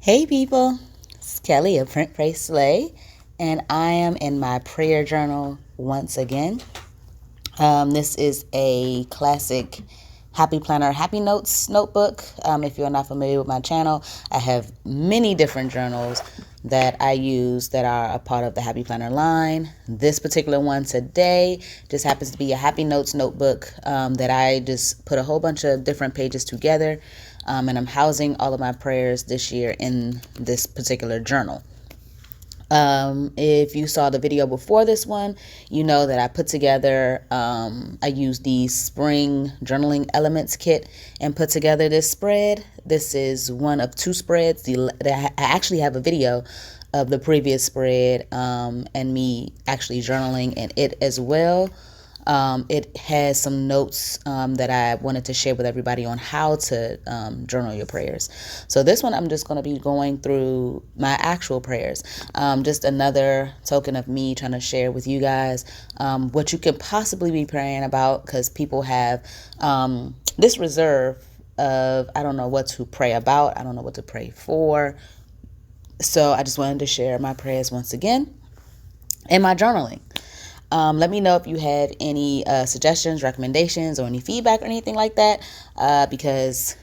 Hey people, it's Kelly of printprayslay, and I am in my prayer journal once again. This is a classic Happy Planner, Happy Notes notebook. If you're not familiar with my channel, I have many different journals that I use that are a part of the Happy Planner line. This particular one today just happens to be a Happy Notes notebook that I just put a whole bunch of different pages together, and I'm housing all of my prayers this year in this particular journal. If you saw the video before this one, you know that I put together, I used the spring journaling elements kit and put together this spread. This is one of two spreads. I actually have a video of the previous spread and me actually journaling in it as well. It has some notes that I wanted to share with everybody on how to journal your prayers. So this one, I'm just going to be going through my actual prayers. Just another token of me trying to share with you guys what you could possibly be praying about, because people have this reserve of, I don't know what to pray about. I don't know what to pray for. So I just wanted to share my prayers once again in my journaling. Let me know if you have any suggestions, recommendations, or any feedback or anything like that, because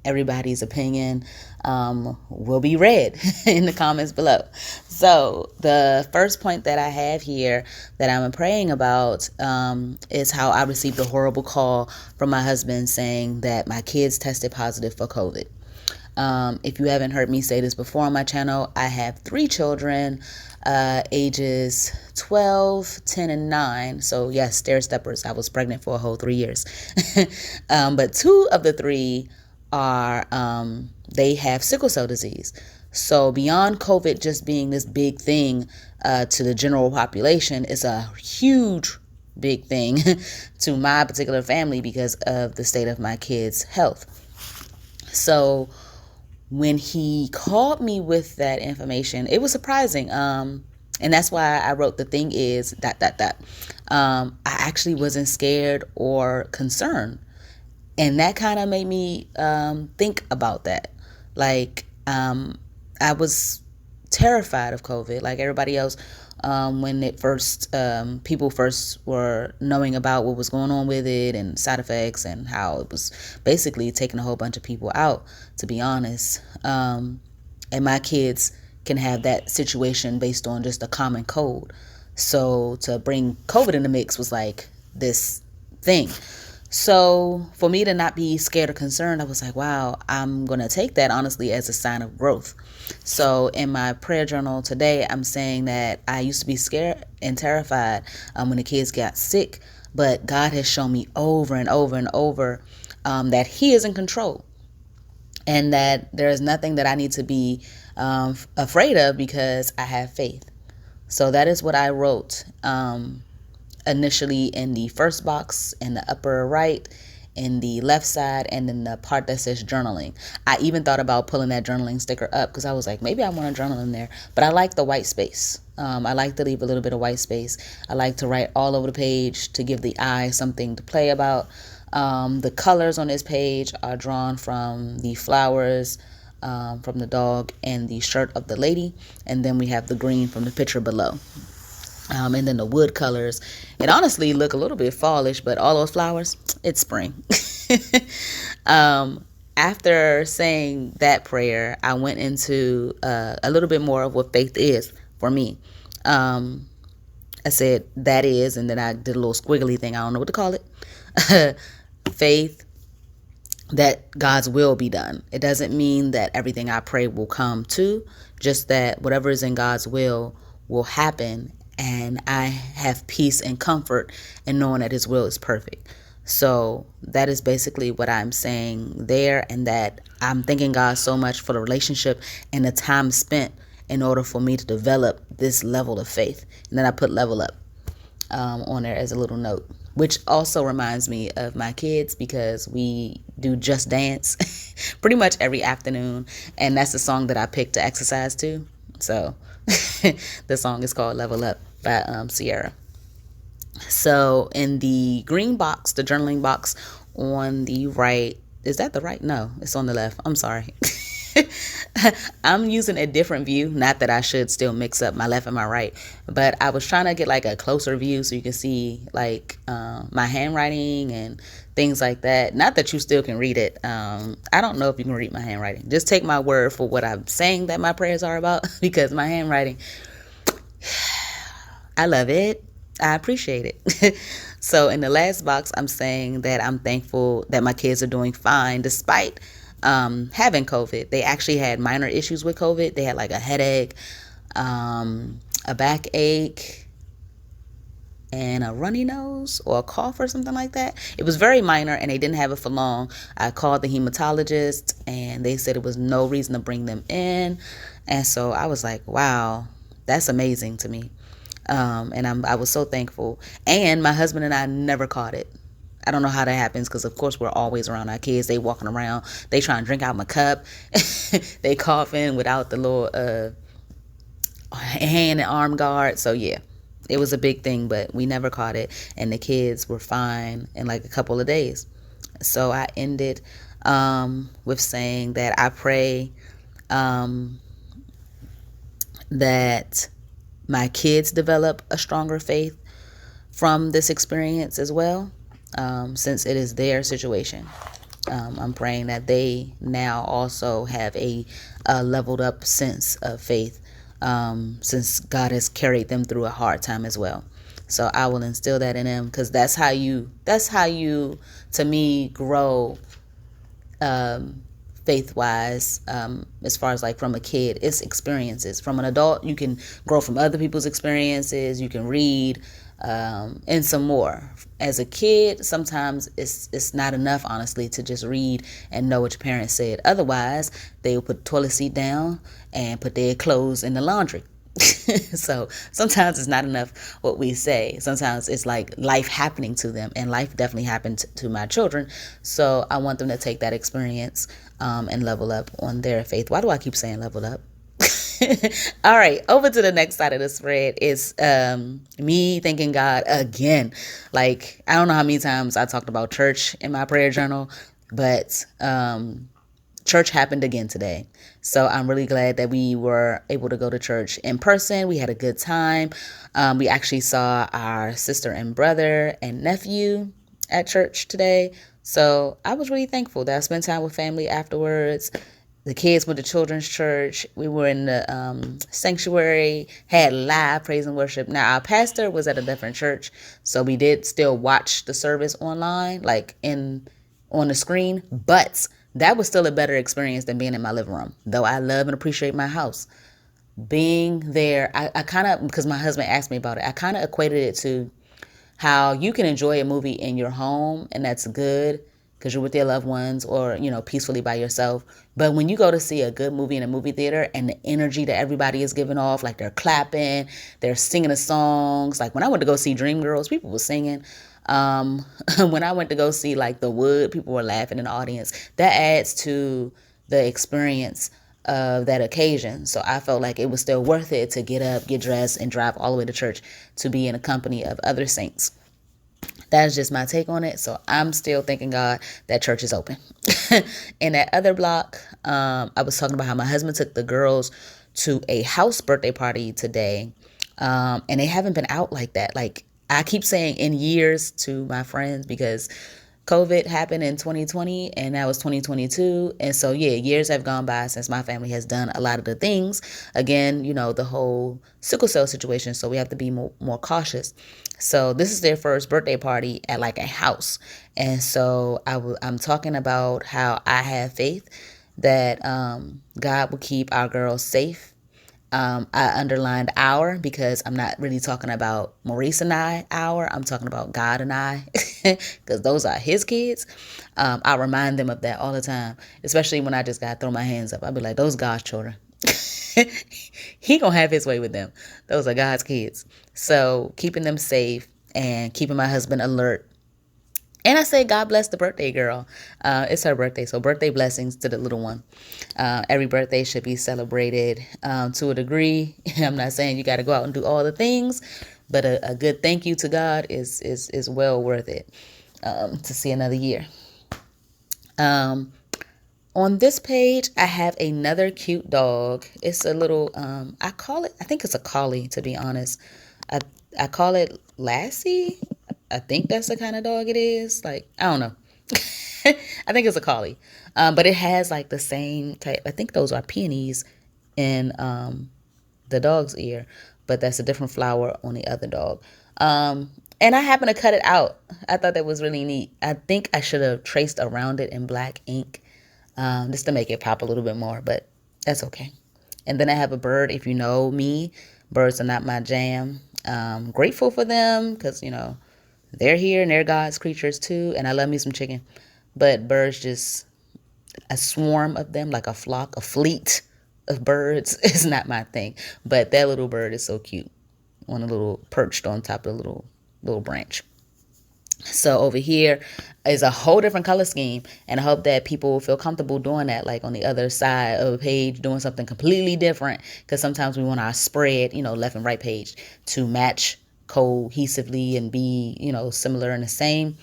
everybody's opinion will be read in the comments below. So the first point that I have here that I'm praying about is how I received a horrible call from my husband saying that my kids tested positive for COVID. If you haven't heard me say this before on my channel, I have 3 children, ages 12, 10, and 9. So yes, stair steppers. I was pregnant for a whole 3 years. But 2 of the 3 are, they have sickle cell disease. So beyond COVID just being this big thing to the general population, it's a huge big thing to my particular family because of the state of my kids' health. So when he called me with that information, it was surprising. And that's why I wrote the thing is ... I actually wasn't scared or concerned. And that kind of made me think about that. Like, I was terrified of COVID, like everybody else, when it first, people first were knowing about what was going on with it and side effects and how it was basically taking a whole bunch of people out, to be honest. And my kids can have that situation based on just a common cold. So to bring COVID in the mix was like this thing. So for me to not be scared or concerned, I was like, wow, I'm going to take that honestly as a sign of growth. So in my prayer journal today, I'm saying that I used to be scared and terrified when the kids got sick, but God has shown me over and over and over that He is in control and that there is nothing that I need to be afraid of because I have faith. So that is what I wrote initially in the first box in the upper right, in the left side, and in the part that says journaling. I even thought about pulling that journaling sticker up because I was like, maybe I want to journal in there, but I like the white space. I like to leave a little bit of white space. I like to write all over the page to give the eye something to play about. The colors on this page are drawn from the flowers, from the dog, and the shirt of the lady, and then we have the green from the picture below. And then the wood colors, it honestly look a little bit fallish, but all those flowers, it's spring. After saying that prayer, I went into a little bit more of what faith is for me. I said that is, and then I did a little squiggly thing. I don't know what to call it. Faith that God's will be done. It doesn't mean that everything I pray will come to, just that whatever is in God's will happen. And I have peace and comfort in knowing that His will is perfect. So that is basically what I'm saying there, and that I'm thanking God so much for the relationship and the time spent in order for me to develop this level of faith. And then I put level up on there as a little note, which also reminds me of my kids because we do Just Dance pretty much every afternoon. And that's the song that I picked to exercise to. So the song is called Level Up by Sierra. So in the green box, the journaling box on the right, is that the right? No, it's on the left. I'm sorry. I'm using a different view. Not that I should still mix up my left and my right, but I was trying to get like a closer view so you can see like my handwriting and things like that. Not that you still can read it. I don't know if you can read my handwriting. Just take my word for what I'm saying that my prayers are about, because my handwriting, I love it. I appreciate it. So in the last box, I'm saying that I'm thankful that my kids are doing fine despite having COVID. They actually had minor issues with COVID. They had like a headache, a backache, and a runny nose or a cough or something like that. It was very minor and they didn't have it for long. I called the hematologist and they said it was no reason to bring them in. And so I was like, wow, that's amazing to me. And I was so thankful. And my husband and I never caught it. I don't know how that happens because, of course, we're always around our kids. They walking around. They trying to drink out my cup. They coughing without the little hand and arm guard. So, yeah, it was a big thing, but we never caught it. And the kids were fine in like a couple of days. So I ended with saying that I pray that my kids develop a stronger faith from this experience as well, since it is their situation. I'm praying that they now also have a leveled up sense of faith, since God has carried them through a hard time as well. So I will instill that in them, because that's how you, to me, grow faith-wise, as far as like from a kid. It's experiences. From an adult, you can grow from other people's experiences. You can read and some more. As a kid, sometimes it's not enough, honestly, to just read and know what your parents said. Otherwise, they will put the toilet seat down and put their clothes in the laundry. So sometimes it's not enough what we say. Sometimes it's like life happening to them, and life definitely happened to my children. So I want them to take that experience and level up on their faith. Why do I keep saying level up? All right, over to the next side of the spread is me thanking God again. Like, I don't know how many times I talked about church in my prayer journal, but church happened again today. So I'm really glad that we were able to go to church in person. We had a good time. We actually saw our sister and brother and nephew at church today. So I was really thankful that I spent time with family afterwards. The kids went to children's church. We were in the sanctuary, had live praise and worship. Now, our pastor was at a different church, so we did still watch the service online, like on the screen, but that was still a better experience than being in my living room. Though I love and appreciate my house, being there, I kind of, because my husband asked me about it, I kind of equated it to how you can enjoy a movie in your home, and that's good because you're with your loved ones or, peacefully by yourself. But when you go to see a good movie in a movie theater and the energy that everybody is giving off, like they're clapping, they're singing the songs. Like when I went to go see Dreamgirls, people were singing. When I went to go see like The Wood, people were laughing in the audience. That adds to the experience of that occasion. So I felt like it was still worth it to get up, get dressed, and drive all the way to church to be in the company of other saints. That's just my take on it. So I'm still thanking God that church is open. In that other block, I was talking about how my husband took the girls to a house birthday party today. And they haven't been out like that. Like I keep saying in years to my friends, because COVID happened in 2020 and now it's 2022. And so, yeah, years have gone by since my family has done a lot of the things. Again, the whole sickle cell situation. So we have to be more cautious. So this is their first birthday party at like a house. And so I'm talking about how I have faith that God will keep our girls safe. I underlined our because I'm not really talking about Maurice and I'm talking about God and I, because those are his kids. I remind them of that all the time, especially when I just got to throw my hands up. I'll be like, those God's children. He gonna have his way with them. Those are God's kids. So keeping them safe and keeping my husband alert. And I say, God bless the birthday girl. It's her birthday, so birthday blessings to the little one. Every birthday should be celebrated to a degree. I'm not saying you got to go out and do all the things, but a good thank you to God is well worth it to see another year. On this page, I have another cute dog. It's a little, I think it's a collie, to be honest. I, I call it Lassie. I think that's the kind of dog it is. Like, I don't know. I think it's a collie. But it has like the same type. I think those are peonies in the dog's ear, but that's a different flower on the other dog. And I happened to cut it out. I thought that was really neat. I think I should have traced around it in black ink, just to make it pop a little bit more, but that's okay. And then I have a bird. If you know me, birds are not my jam. Grateful for them because, they're here and they're God's creatures too. And I love me some chicken. But birds, just a swarm of them, like a flock, a fleet of birds, is not my thing. But that little bird is so cute, on a little perched on top of a little branch. So over here is a whole different color scheme, and I hope that people feel comfortable doing that, like on the other side of a page, doing something completely different, because sometimes we want our spread, left and right page to match cohesively and be, similar and the same.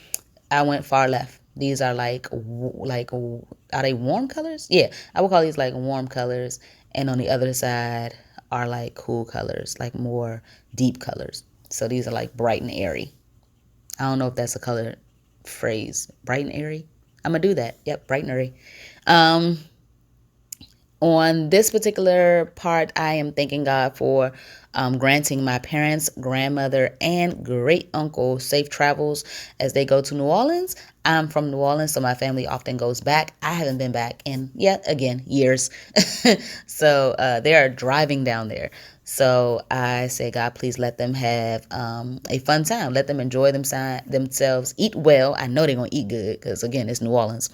I went far left. These are are they warm colors? Yeah, I would call these like warm colors, and on the other side are like cool colors, like more deep colors. So these are like bright and airy. I don't know if that's a color phrase. Bright and airy. I'm gonna do that. Yep, bright and airy. Um, on this particular part, I am thanking God for granting my parents, grandmother, and great uncle safe travels as they go to New Orleans. I'm from New Orleans, so my family often goes back. I haven't been back in, yet again, years. So they are driving down there. So I say, God, please let them have a fun time. Let them enjoy themselves, eat well. I know they're going to eat good because, again, it's New Orleans.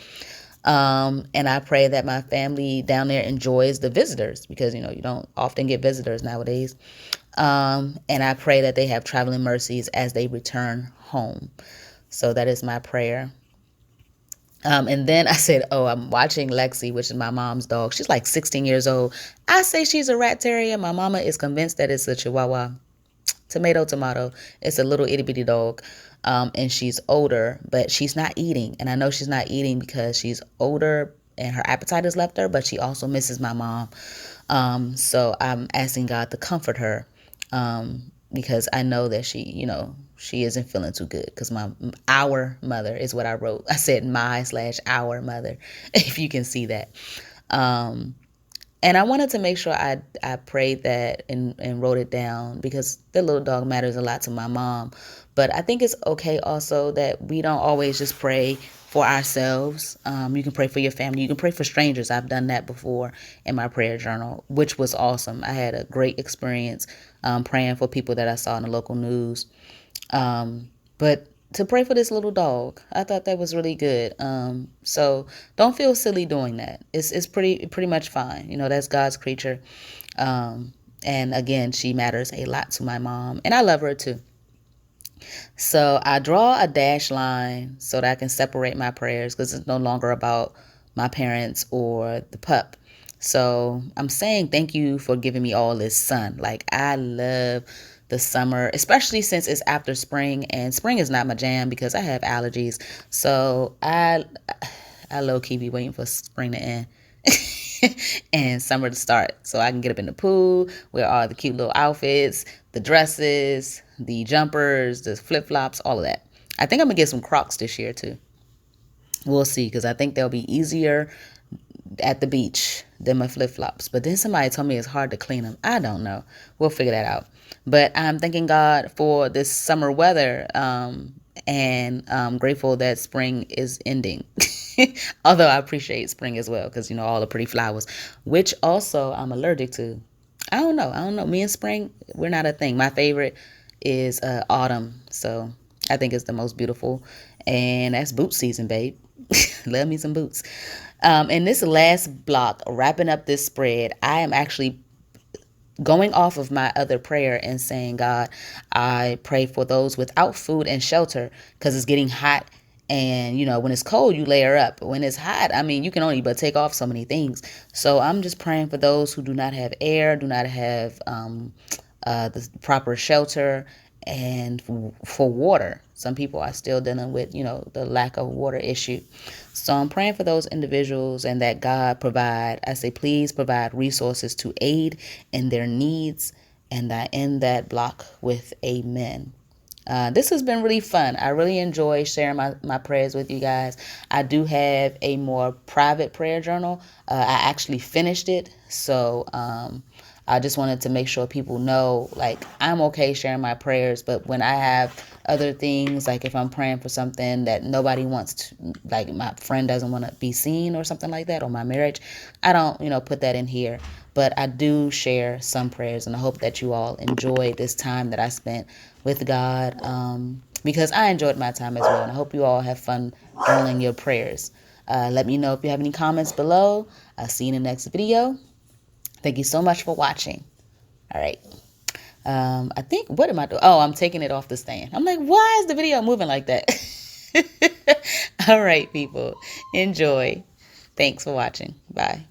And I pray that my family down there enjoys the visitors because, you don't often get visitors nowadays. And I pray that they have traveling mercies as they return home. So that is my prayer. And then I said, oh, I'm watching Lexi, which is my mom's dog. She's like 16 years old. I say she's a rat terrier. My mama is convinced that it's a Chihuahua. Tomato, tomato. It's a little itty bitty dog. And she's older, but she's not eating. And I know she's not eating because she's older and her appetite has left her, but she also misses my mom. So I'm asking God to comfort her. Because I know that she isn't feeling too good because our mother is what I wrote. I said my/our mother, if you can see that. And I wanted to make sure I prayed that and wrote it down because the little dog matters a lot to my mom. But I think it's okay also that we don't always just pray for ourselves. You can pray for your family. You can pray for strangers. I've done that before in my prayer journal, which was awesome. I had a great experience praying for people that I saw in the local news. But to pray for this little dog, I thought that was really good. So don't feel silly doing that. It's pretty much fine. That's God's creature. And again, she matters a lot to my mom, and I love her too. So I draw a dash line so that I can separate my prayers because it's no longer about my parents or the pup. So I'm saying thank you for giving me all this sun. Like, I love the summer, especially since it's after spring, and spring is not my jam because I have allergies. So I low-key be waiting for spring to end and summer to start so I can get up in the pool, wear all the cute little outfits, the dresses, the jumpers, the flip-flops, all of that. I think I'm gonna get some Crocs this year too. We'll see, because I think they'll be easier at the beach than my flip-flops. But then somebody told me it's hard to clean them. I don't know. We'll figure that out. But I'm thanking God for this summer weather, and I'm grateful that spring is ending. Although I appreciate spring as well because, all the pretty flowers, which also I'm allergic to. I don't know. Me and spring, we're not a thing. My favorite is autumn. So I think it's the most beautiful. And that's boot season, babe. Love me some boots. In this last block, wrapping up this spread, I am actually going off of my other prayer and saying, God, I pray for those without food and shelter because it's getting hot. And, when it's cold, you layer up. When it's hot, you can only but take off so many things. So I'm just praying for those who do not have air, do not have the proper shelter, and for water. Some people are still dealing with, the lack of water issue. So I'm praying for those individuals and that God provide. I say, please provide resources to aid in their needs. And I end that block with amen. This has been really fun. I really enjoy sharing my prayers with you guys. I do have a more private prayer journal. I actually finished it. So I just wanted to make sure people know, like, I'm okay sharing my prayers. But when I have other things, like if I'm praying for something that nobody wants to, like my friend doesn't want to be seen or something like that, or my marriage, I don't, put that in here. But I do share some prayers, and I hope that you all enjoy this time that I spent with God, because I enjoyed my time as well. And I hope you all have fun journaling your prayers. Let me know if you have any comments below. I'll see you in the next video. Thank you so much for watching. All right. I think, what am I doing? Oh, I'm taking it off the stand. I'm like, why is the video moving like that? All right, people. Enjoy. Thanks for watching. Bye.